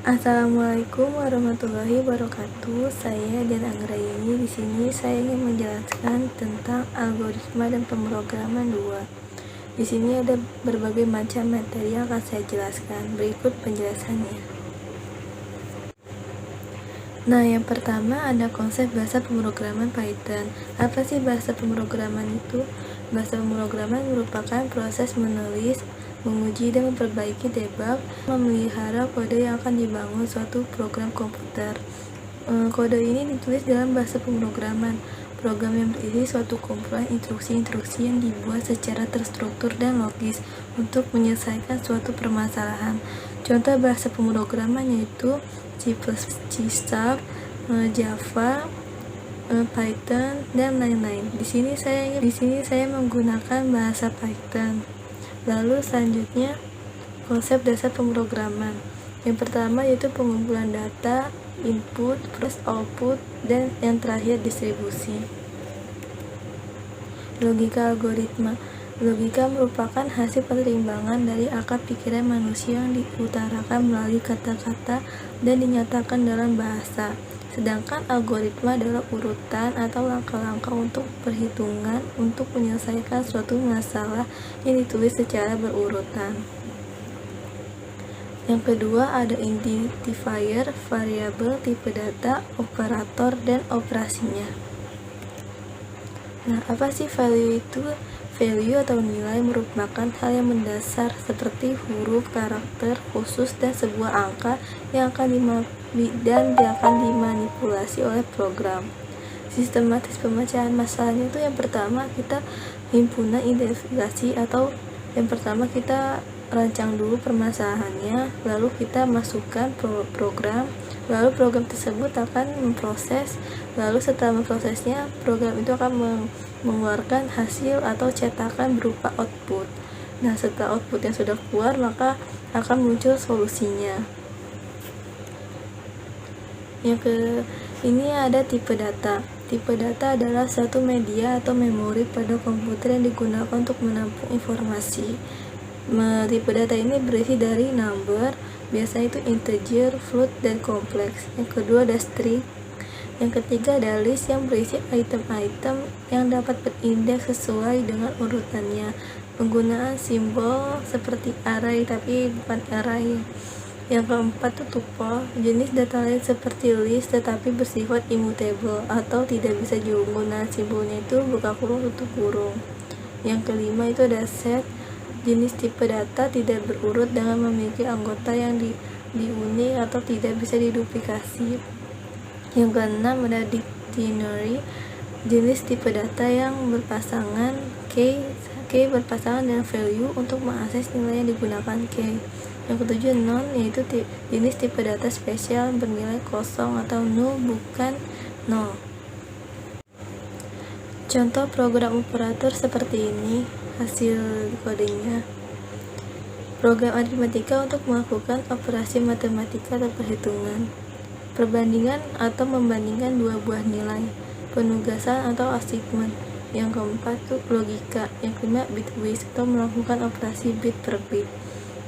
Assalamualaikum warahmatullahi wabarakatuh. Saya Dian Anggraini. Di sini saya ingin menjelaskan tentang algoritma dan pemrograman 2. Di sini ada berbagai macam materi yang akan saya jelaskan. Berikut penjelasannya. Nah, yang pertama ada konsep bahasa pemrograman Python. Apa sih bahasa pemrograman itu? Bahasa pemrograman merupakan proses menulis, menguji dan memperbaiki debug, memelihara kode yang akan dibangun suatu program komputer. Kode ini ditulis dalam bahasa pemrograman. Program yang berisi suatu kumpulan instruksi-instruksi yang dibuat secara terstruktur dan logis untuk menyelesaikan suatu permasalahan. Contoh bahasa pemrograman yaitu C++, C#, Java, Python, dan lain-lain. Di sini saya menggunakan bahasa Python. Lalu selanjutnya konsep dasar pemrograman. Yang pertama yaitu pengumpulan data, input, plus output, dan yang terakhir distribusi. Logika algoritma. Logika merupakan hasil pertimbangan dari akal pikiran manusia yang diutarakan melalui kata-kata dan dinyatakan dalam bahasa. Sedangkan algoritma adalah urutan atau langkah-langkah untuk perhitungan untuk menyelesaikan suatu masalah yang ditulis secara berurutan. Yang kedua ada identifier, variabel, tipe data, operator, dan operasinya. Nah, apa sih value itu? Value atau nilai merupakan hal yang mendasar seperti huruf, karakter khusus, dan sebuah angka yang akan dimanipulasi oleh program. Sistematis pemecahan masalahnya itu yang pertama kita himpunan identifikasi, atau yang pertama kita rancang dulu permasalahannya, lalu kita masukkan program, lalu program tersebut akan memproses, lalu setelah memprosesnya program itu akan mengeluarkan hasil atau cetakan berupa output. Nah, setelah output yang sudah keluar maka akan muncul solusinya. Ini ada tipe data. Tipe data adalah satu media atau memori pada komputer yang digunakan untuk menampung informasi. Tipe data ini berisi dari number, biasanya itu integer, float, dan kompleks. Yang kedua ada string. Yang ketiga ada list yang berisi item-item yang dapat berindeks sesuai dengan urutannya. Penggunaan simbol seperti array tapi bukan array. Yang keempat itu tuple, jenis data lain seperti list tetapi bersifat immutable atau tidak bisa diubah. Simbolnya itu buka kurung, tutup kurung. Yang kelima itu ada set, jenis tipe data tidak berurut dengan memiliki anggota yang diunik atau tidak bisa diduplikasi. Yang keenam ada dictionary, jenis tipe data yang berpasangan key berpasangan dengan value untuk mengakses nilai yang digunakan key. Yang ketujuh non, yaitu jenis tipe data spesial bernilai kosong atau null bukan nol. Contoh program operator seperti ini hasil kodenya. Program aritmatika untuk melakukan operasi matematika atau perhitungan. Perbandingan atau membandingkan dua buah nilai. Penugasan atau assignment. Yang keempat itu logika. Yang kelima bitwise atau melakukan operasi bit per bit.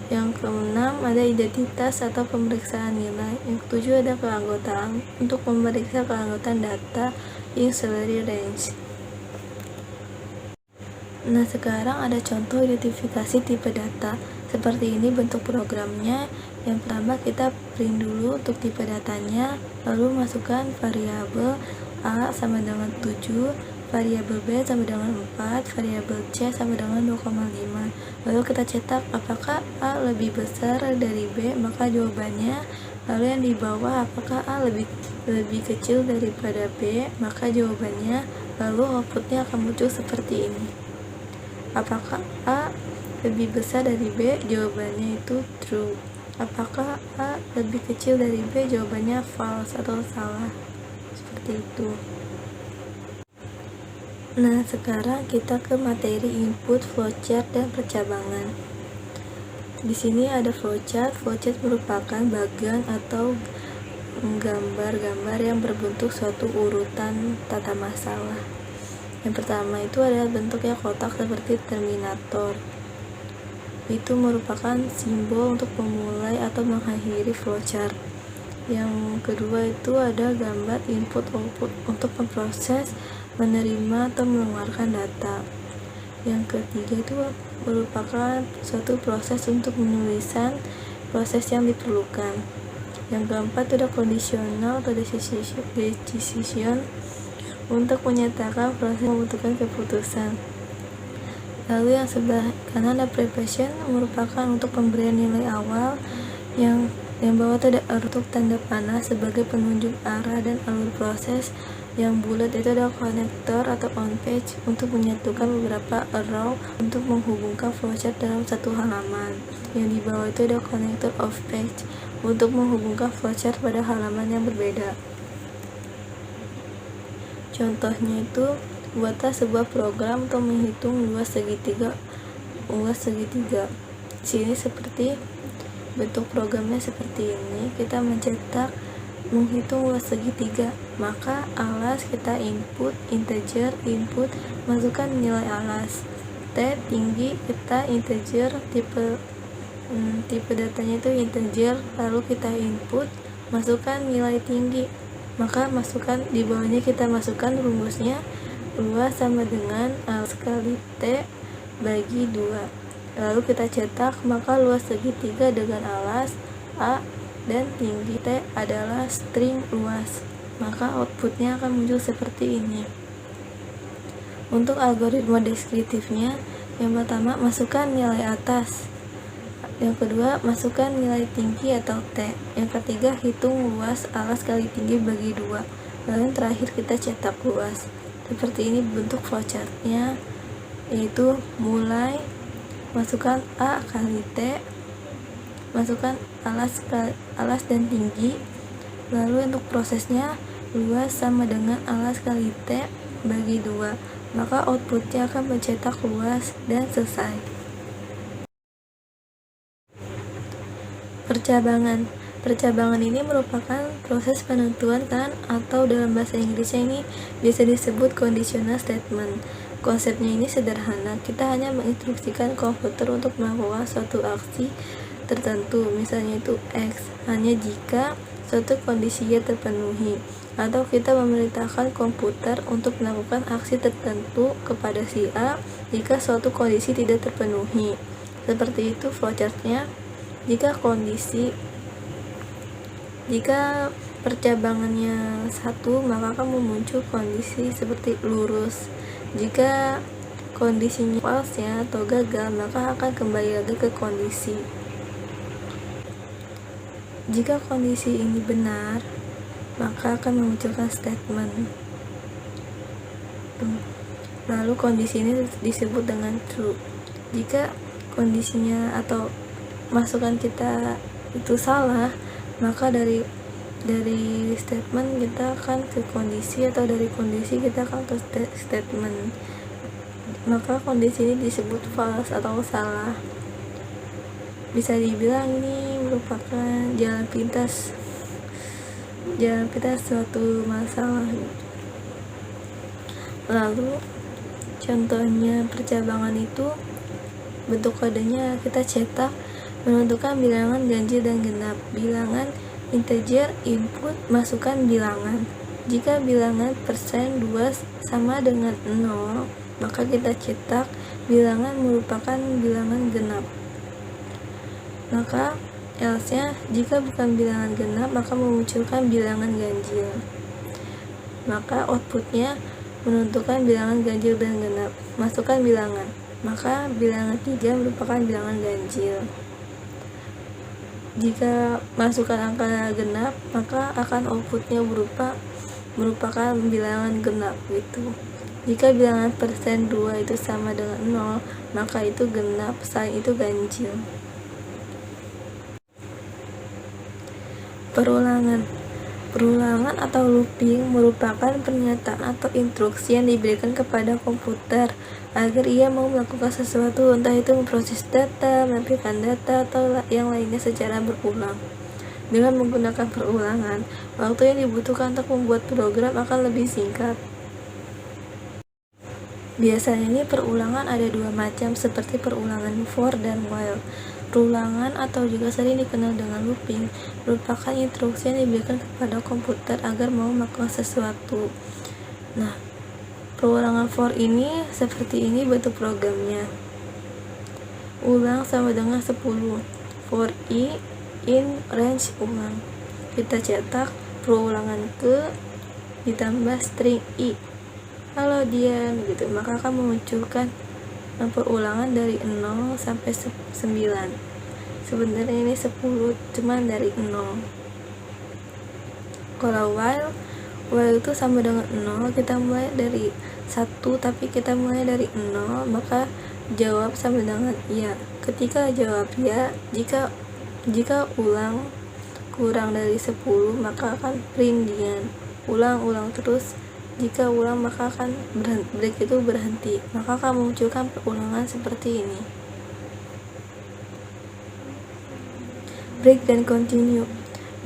Yang keenam ada identitas atau pemeriksaan nilai. Yang ketujuh ada keanggotaan untuk memeriksa keanggotaan data in salary range. Nah, sekarang ada contoh identifikasi tipe data. Seperti ini bentuk programnya. Yang pertama kita print dulu untuk tipe datanya, lalu masukkan variabel A sama dengan 7, variabel B sama dengan 4, variabel C sama dengan 2,5. Lalu kita cetak apakah A lebih besar dari B, maka jawabannya. Lalu yang di bawah apakah A lebih kecil daripada B, maka jawabannya. Lalu outputnya akan muncul seperti ini. Apakah A lebih besar dari B, jawabannya itu true. Apakah A lebih kecil dari B, jawabannya false atau salah. Seperti itu. Nah, sekarang kita ke materi input, flowchart, dan percabangan. Di sini ada flowchart. Flowchart merupakan bagan atau gambar-gambar yang berbentuk suatu urutan tata masalah. Yang pertama itu adalah bentuknya kotak seperti Terminator. itu merupakan simbol untuk memulai atau mengakhiri flowchart. Yang kedua itu ada gambar input-output untuk memproses, menerima, atau mengeluarkan data. Yang ketiga itu merupakan suatu proses untuk penulisan proses yang diperlukan. Yang keempat itu ada conditional atau decision untuk menyatakan proses membutuhkan keputusan. Lalu yang sebelah kanan ada preparation merupakan untuk pemberian nilai awal. Yang bawah itu ada untuk tanda panah sebagai penunjuk arah dan alur proses. Yang bulat itu ada connector atau on page untuk menyatukan beberapa arrow untuk menghubungkan flowchart dalam satu halaman. Yang di bawah itu ada connector off page untuk menghubungkan flowchart pada halaman yang berbeda. Contohnya itu, buatlah sebuah program untuk menghitung luas segitiga. Di sini seperti bentuk programnya seperti ini. Kita menghitung luas segitiga, maka alas kita input integer, masukkan nilai alas. T tinggi kita integer, tipe datanya itu integer, lalu kita input, masukkan nilai tinggi, maka masukkan di bawahnya kita masukkan rumusnya, luas sama dengan alas kali T bagi 2. Lalu kita cetak, maka luas segitiga dengan alas A dan tinggi T adalah string luas, maka outputnya akan muncul seperti ini. Untuk algoritma deskriptifnya, yang pertama masukkan nilai atas, yang kedua masukkan nilai tinggi atau T, yang ketiga hitung luas alas kali tinggi bagi 2, lalu yang terakhir kita cetak luas. Seperti ini bentuk flowchartnya, yaitu mulai masukkan A kali T, masukkan alas dan tinggi, lalu untuk prosesnya luas sama dengan alas kali T bagi 2, maka outputnya akan mencetak luas dan selesai. Percabangan ini merupakan proses penentuan kan, atau dalam bahasa Inggrisnya ini biasa disebut conditional statement. Konsepnya ini sederhana, kita hanya menginstruksikan komputer untuk melakukan suatu aksi tertentu, misalnya itu X, hanya jika suatu kondisinya terpenuhi, atau kita memerintahkan komputer untuk melakukan aksi tertentu kepada si A jika suatu kondisi tidak terpenuhi. Seperti itu flowchartnya. Jika percabangannya 1, maka akan muncul kondisi seperti lurus. Jika kondisinya false atau gagal, maka akan kembali lagi ke kondisi. Jika kondisi ini benar, maka akan memunculkan statement. Lalu kondisi ini disebut dengan true. Jika kondisinya atau masukan kita itu salah, maka dari statement kita akan ke kondisi, atau dari kondisi kita akan ke statement. Maka kondisi ini disebut false atau salah. Bisa dibilang ini merupakan jalan pintas suatu masalah. Lalu contohnya percabangan itu bentuk kodenya kita cetak, menentukan bilangan ganjil dan genap. Bilangan integer input, masukkan bilangan. Jika bilangan persen 2 sama dengan 0, maka kita cetak bilangan merupakan bilangan genap. Maka else-nya jika bukan bilangan genap, maka memunculkan bilangan ganjil. Maka outputnya menentukan bilangan ganjil dan genap. Masukkan bilangan, maka bilangan 3 merupakan bilangan ganjil. Jika masukkan angka genap, maka akan outputnya merupakan bilangan genap gitu. Jika bilangan persen 2 itu sama dengan 0, maka itu genap, selain itu ganjil. Perulangan atau looping merupakan pernyataan atau instruksi yang diberikan kepada komputer agar ia mau melakukan sesuatu, entah itu memproses data, menampilkan data, atau yang lainnya secara berulang. Dengan menggunakan perulangan, waktu yang dibutuhkan untuk membuat program akan lebih singkat. Biasanya ini perulangan ada dua macam, seperti perulangan for dan while. Perulangan atau juga sering dikenal dengan looping merupakan instruksi yang diberikan kepada komputer agar mau melakukan sesuatu. Nah, perulangan for ini seperti ini bentuk programnya. Ulang sama dengan 10. For i in range ulang. Kita cetak perulangan ke ditambah string i. Kalau dia gitu, maka akan memunculkan perulangan dari 0 sampai 9. Sebenarnya ini 10, cuman dari 0. Kalau while itu sama dengan 0, kita mulai dari 1, tapi kita mulai dari 0, maka jawab sama dengan iya. Ketika jawab ya, jika ulang kurang dari 10, maka akan print dia. Ulang terus. Jika ulang maka akan break itu berhenti, maka akan memunculkan perulangan seperti ini. Break dan continue.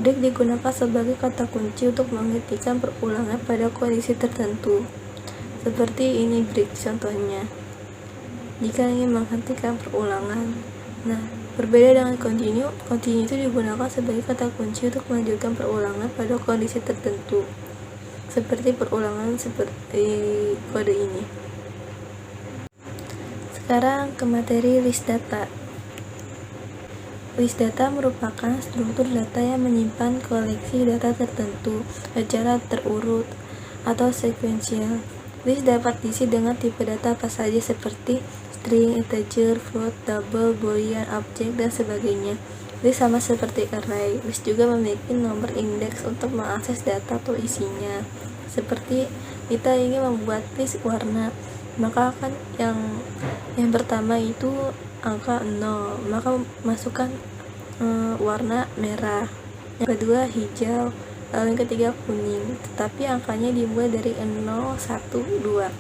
Break digunakan sebagai kata kunci untuk menghentikan perulangan pada kondisi tertentu. Seperti ini break contohnya. Jika ingin menghentikan perulangan. Nah, berbeda dengan continue itu digunakan sebagai kata kunci untuk melanjutkan perulangan pada kondisi tertentu. Seperti perulangan seperti kode ini. Sekarang ke materi list data. List data merupakan struktur data yang menyimpan koleksi data tertentu secara terurut atau sekuensial. List dapat diisi dengan tipe data apa saja seperti string, integer, float, double, boolean, object, dan sebagainya. List sama seperti array. List juga memiliki nomor indeks untuk mengakses data atau isinya. Seperti kita ingin membuat list warna, maka akan yang pertama itu angka 0, maka masukkan warna merah. Yang kedua hijau, lalu yang ketiga kuning, tetapi angkanya dimulai dari 0, 1, 2.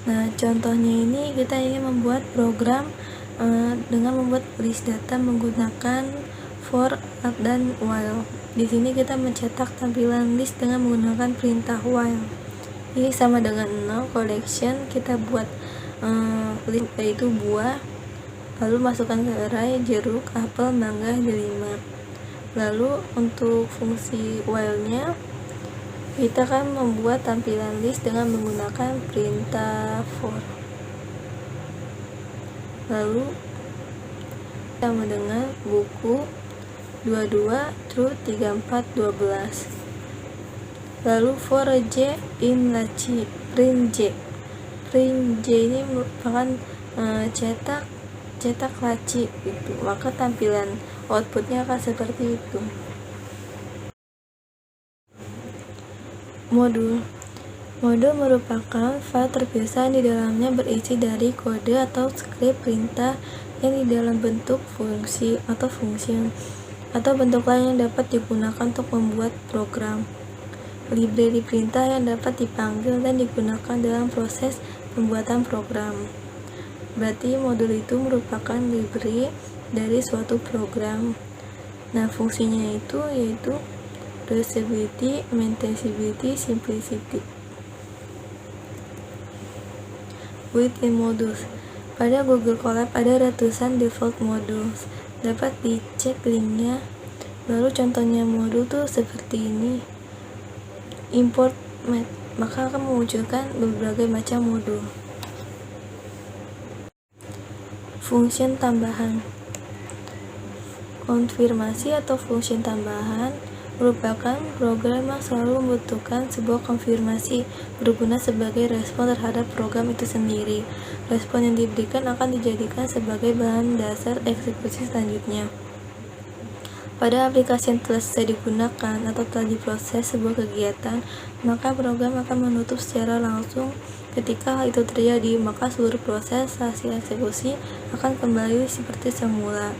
Nah, contohnya ini kita ingin membuat program dengan membuat list data menggunakan for, dan while. Di sini kita mencetak tampilan list dengan menggunakan perintah while. Ini sama dengan 0 collection, kita buat list yaitu buah, lalu masukkan ke array jeruk, apel, mangga, delima. Lalu untuk fungsi while-nya kita akan membuat tampilan list dengan menggunakan perintah for. Lalu sama dengan buku 22 true 34 12. Lalu for j in laci, print j. Print j ini merupakan cetak laci gitu. Maka tampilan outputnya akan seperti itu. Modul merupakan file terpisah yang di dalamnya berisi dari kode atau script perintah yang di dalam bentuk fungsi atau function atau bentuk lain yang dapat digunakan untuk membuat program. Library perintah yang dapat dipanggil dan digunakan dalam proses pembuatan program. Berarti modul itu merupakan library dari suatu program. Nah, fungsinya itu yaitu reusability, maintainability, simplicity. Built-in modules. Pada Google Colab ada ratusan default modules. Dapat dicek linknya. Lalu contohnya modul tuh seperti ini. Import maka akan memunculkan berbagai macam modul. Function tambahan. Konfirmasi atau function tambahan merupakan program yang selalu membutuhkan sebuah konfirmasi berguna sebagai respon terhadap program itu sendiri. Respon yang diberikan akan dijadikan sebagai bahan dasar eksekusi selanjutnya. Pada aplikasi yang telah selesai digunakan atau telah diproses sebuah kegiatan, maka program akan menutup secara langsung. Ketika hal itu terjadi, maka seluruh proses hasil eksekusi akan kembali seperti semula.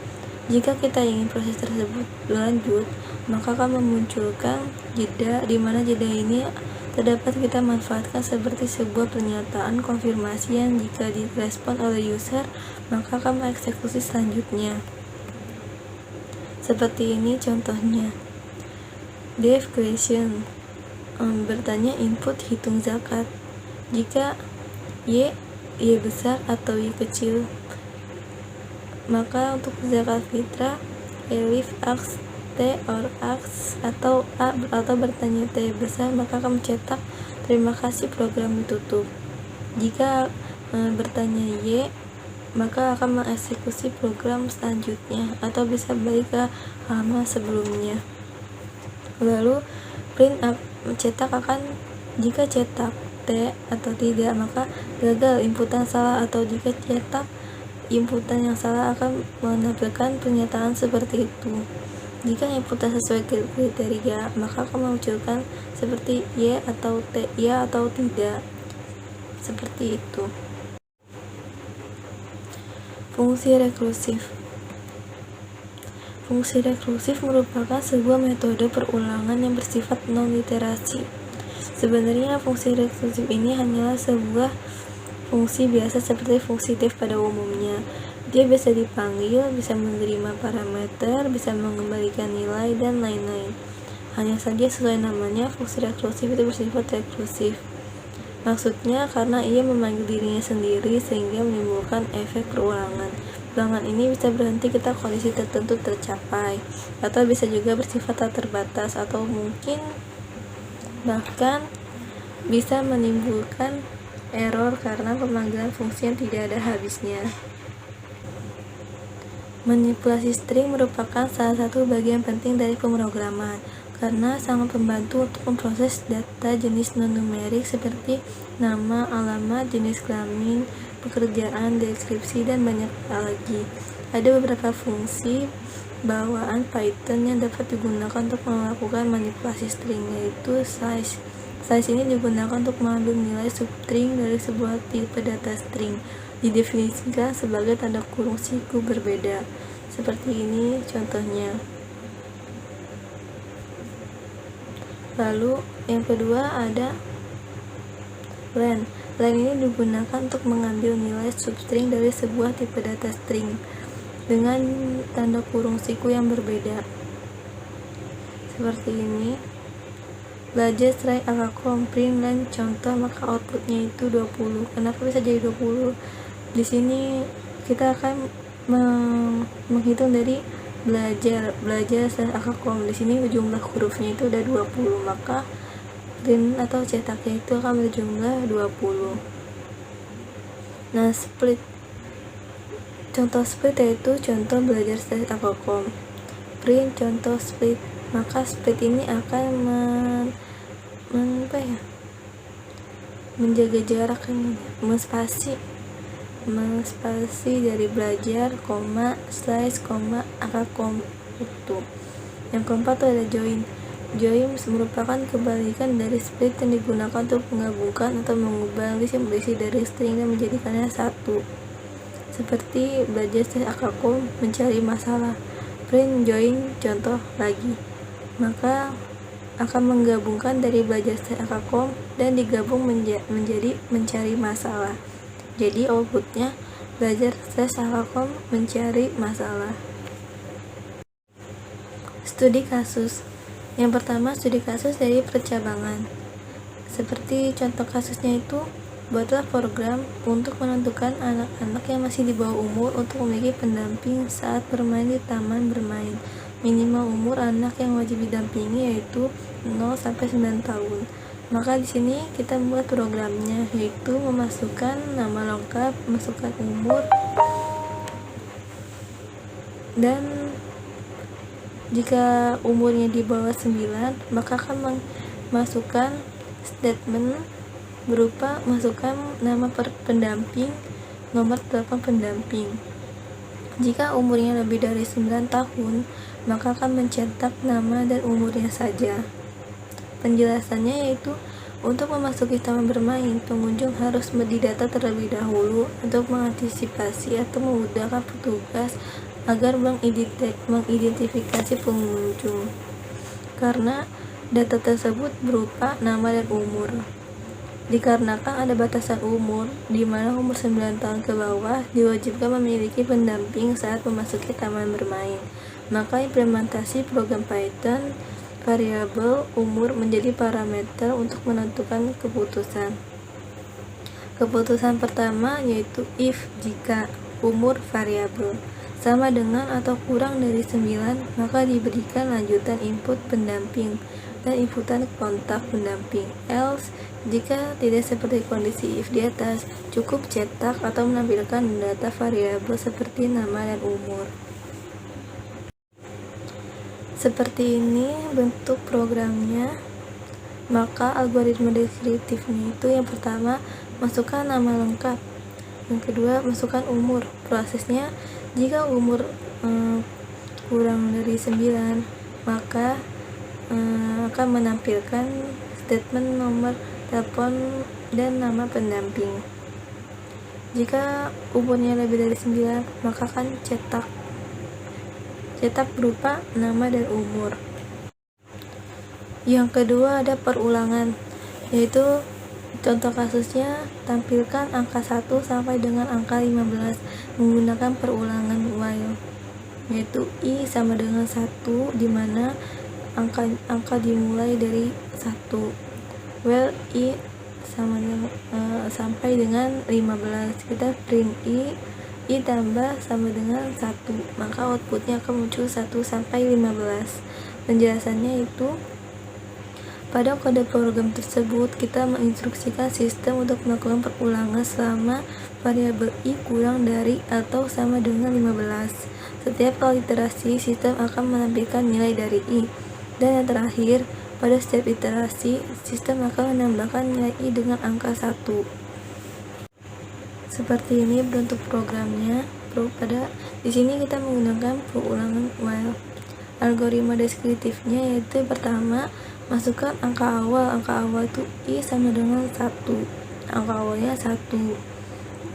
Jika kita ingin proses tersebut berlanjut, maka akan memunculkan jeda, di mana jeda ini terdapat kita manfaatkan seperti sebuah pernyataan konfirmasi yang jika direspon oleh user, maka akan mengeksekusi selanjutnya. Seperti ini contohnya. Dev question. bertanya input hitung zakat. Jika Y besar atau Y kecil, maka untuk zakat fitrah elif aks T or aks atau A atau bertanya T besar, maka akan mencetak terima kasih program ditutup. Jika bertanya Y, maka akan mengeksekusi program selanjutnya atau bisa balik ke halaman sebelumnya. Lalu print cetak akan, jika cetak T atau tidak, maka gagal inputan salah, atau jika cetak inputan yang salah akan menampilkan pernyataan seperti itu. Jika inputan sesuai kriteria, maka akan memunculkan seperti Y atau T, ya atau tidak, seperti itu. Fungsi rekursif. Fungsi rekursif merupakan sebuah metode perulangan yang bersifat non-iterasi. Sebenarnya fungsi rekursif ini hanyalah sebuah fungsi biasa seperti fungsi def pada umumnya. Dia bisa dipanggil, bisa menerima parameter, bisa mengembalikan nilai, dan lain-lain. Hanya saja sesuai namanya, fungsi rekursif itu bersifat rekursif. Maksudnya karena ia memanggil dirinya sendiri sehingga menimbulkan efek perulangan. Perulangan ini bisa berhenti ketika kondisi tertentu tercapai, atau bisa juga bersifat tak terbatas, atau mungkin bahkan bisa menimbulkan error karena pemanggilan fungsi yang tidak ada habisnya. Manipulasi string merupakan salah satu bagian penting dari pemrograman, karena sangat membantu untuk memproses data jenis non-numerik seperti nama, alamat, jenis kelamin, pekerjaan, deskripsi, dan banyak lagi. Ada beberapa fungsi bawaan Python yang dapat digunakan untuk melakukan manipulasi string, yaitu slice. Slice ini digunakan untuk mengambil nilai substring dari sebuah tipe data string, didefinisikan sebagai tanda kurung siku berbeda. Seperti ini contohnya. Lalu yang kedua ada len. Len ini digunakan untuk mengambil nilai substring dari sebuah tipe data string dengan tanda kurung siku yang berbeda. Seperti ini. Belajar try akakom print len contoh, maka outputnya itu 20. Kenapa bisa jadi 20? Di sini kita akan menghitung dari belajar akakom. Di sini jumlah hurufnya itu ada 20, maka print atau cetaknya itu akan berjumlah 20. Nah, split. Contoh split yaitu contoh belajar akakom. Print contoh split. Maka split ini akan menjaga jarak, menspasi dari belajar, slice, akakom itu. Yang keempat itu ada join. Join merupakan kebalikan dari split yang digunakan untuk menggabungkan atau mengubah list yang berisi dari string dan menjadikannya satu. Seperti belajar akakom mencari masalah. Print join contoh lagi. Maka akan menggabungkan dari belajar akakom dan digabung menjadi mencari masalah. Jadi outputnya belajar akakom mencari masalah. Studi kasus. Yang pertama, studi kasus dari percabangan. Seperti contoh kasusnya itu, buatlah program untuk menentukan anak-anak yang masih di bawah umur untuk memiliki pendamping saat bermain di taman bermain. Minimal umur anak yang wajib didampingi yaitu 0-9 tahun. Maka di sini kita membuat programnya, yaitu memasukkan nama lengkap, masukkan umur, dan jika umurnya di bawah 9, maka akan memasukkan statement berupa masukkan nama pendamping, nomor telepon pendamping. Jika umurnya lebih dari 9 tahun, maka akan mencetak nama dan umurnya saja. Penjelasannya yaitu, untuk memasuki taman bermain, pengunjung harus didata terlebih dahulu untuk mengantisipasi atau memudahkan petugas agar mengidentifikasi pengunjung, karena data tersebut berupa nama dan umur. Dikarenakan ada batasan umur, di mana umur 9 tahun ke bawah diwajibkan memiliki pendamping saat memasuki taman bermain, maka implementasi program Python variabel umur menjadi parameter untuk menentukan keputusan. Keputusan pertama yaitu if jika umur variabel sama dengan atau kurang dari 9, maka diberikan lanjutan input pendamping dan inputan kontak pendamping. Else, jika tidak seperti kondisi if di atas, cukup cetak atau menampilkan data variabel seperti nama dan umur. Seperti ini bentuk programnya. Maka algoritma deskriptifnya itu yang pertama, masukkan nama lengkap. Yang kedua, masukkan umur. Prosesnya, jika umur kurang dari 9, maka akan menampilkan statement nomor telepon dan nama pendamping. Jika umurnya lebih dari 9, maka akan cetak berupa nama dan umur. Yang kedua ada perulangan, yaitu contoh kasusnya tampilkan angka 1 sampai dengan angka 15 menggunakan perulangan while, yaitu i sama dengan 1 di mana angka dimulai dari 1, while i sama dengan sampai dengan 15. Kita print i tambah sama dengan 1, maka outputnya akan muncul 1 sampai 15. Penjelasannya itu, pada kode program tersebut, kita menginstruksikan sistem untuk melakukan perulangan selama variabel i kurang dari atau sama dengan 15. Setiap kali iterasi, sistem akan menampilkan nilai dari i. Dan yang terakhir, pada setiap iterasi, sistem akan menambahkan nilai i dengan angka 1. Seperti ini bentuk programnya. Di sini kita menggunakan perulangan while. Algoritma deskriptifnya yaitu pertama, masukkan angka awal. Angka awal itu i sama dengan 1. Angka awalnya 1.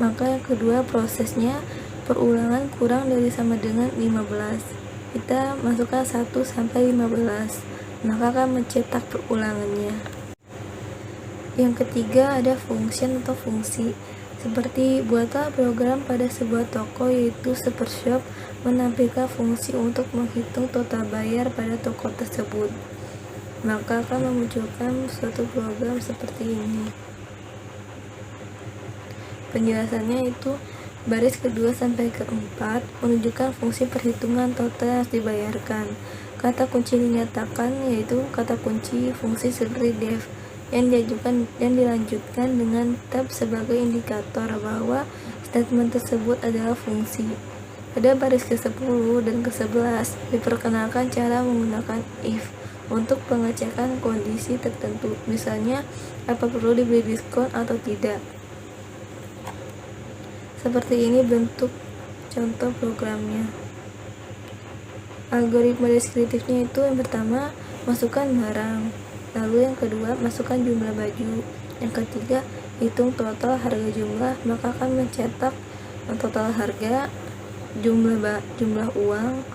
Maka yang kedua, prosesnya perulangan kurang dari sama dengan 15. Kita masukkan 1 sampai 15, maka akan mencetak perulangannya. Yang ketiga ada function atau fungsi. Seperti buatlah program pada sebuah toko yaitu Supershop menampilkan fungsi untuk menghitung total bayar pada toko tersebut. Maka akan memunculkan suatu program seperti ini. Penjelasannya itu baris kedua sampai keempat menunjukkan fungsi perhitungan total yang harus dibayarkan. Kata kunci dinyatakan yaitu kata kunci fungsi seperti def yang dilanjutkan dengan tab sebagai indikator bahwa statement tersebut adalah fungsi. Pada baris ke-10 dan ke-11 diperkenalkan cara menggunakan if untuk pengecekan kondisi tertentu, misalnya apa perlu diberi diskon atau tidak. Seperti ini bentuk contoh programnya. Algoritma deskriptifnya itu yang pertama, masukkan barang. Lalu yang kedua, masukkan jumlah baju. Yang ketiga, hitung total harga jumlah, maka akan mencetak total harga, jumlah uang,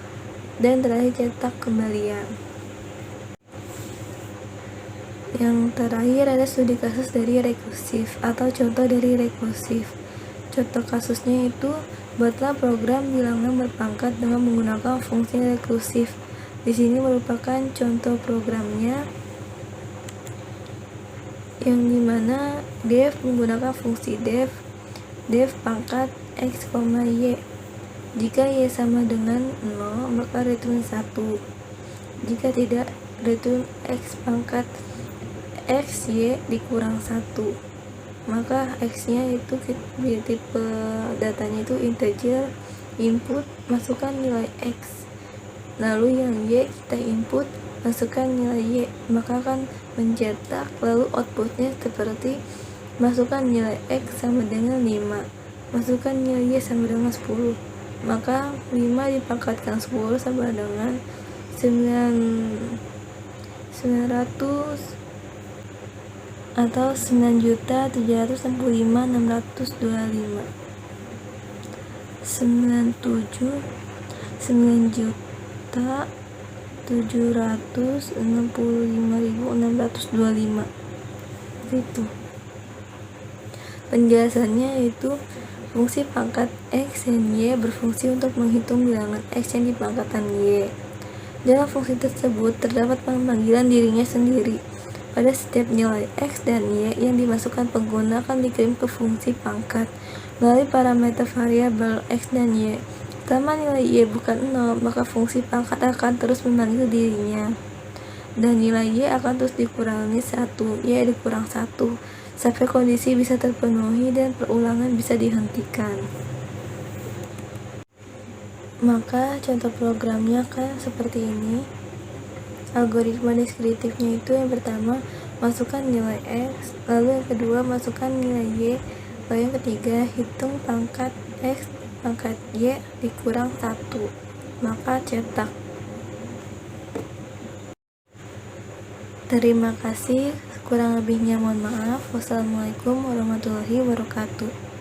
dan terakhir cetak kembalian. Yang terakhir ada studi kasus dari rekursif atau contoh dari rekursif. Contoh kasusnya itu, buatlah program bilangan berpangkat dengan menggunakan fungsi rekursif. Di sini merupakan contoh programnya, yang dimana def menggunakan fungsi def pangkat x, y. Jika y sama dengan 0, maka return 1. Jika tidak, return x pangkat x, y dikurang 1. Maka x-nya itu tipe datanya itu integer, input, masukkan nilai x. Lalu yang y kita input, masukkan nilai y, maka akan mencetak. Lalu outputnya seperti masukkan nilai x sama dengan 5, masukkan nilai y sama dengan 10, maka 5 dipangkatkan 10 sama dengan 900 atau 9.765.625. 9.765.625. Itu penjelasannya, yaitu fungsi pangkat x dan y berfungsi untuk menghitung bilangan x yang dipangkatkan y. Dalam fungsi tersebut terdapat pemanggilan dirinya sendiri. Pada setiap nilai X dan Y yang dimasukkan pengguna akan dikirim ke fungsi pangkat melalui parameter variabel X dan Y. Selama nilai Y bukan 0, maka fungsi pangkat akan terus memanggil dirinya. Dan nilai Y akan terus dikurangi 1, Y dikurang 1, sampai kondisi bisa terpenuhi dan perulangan bisa dihentikan. Maka contoh programnya kan seperti ini. Algoritma deskriptifnya itu yang pertama masukkan nilai X, lalu yang kedua masukkan nilai Y, lalu yang ketiga hitung pangkat X pangkat Y dikurang 1, maka cetak. Terima kasih, kurang lebihnya mohon maaf. Wassalamualaikum warahmatullahi wabarakatuh.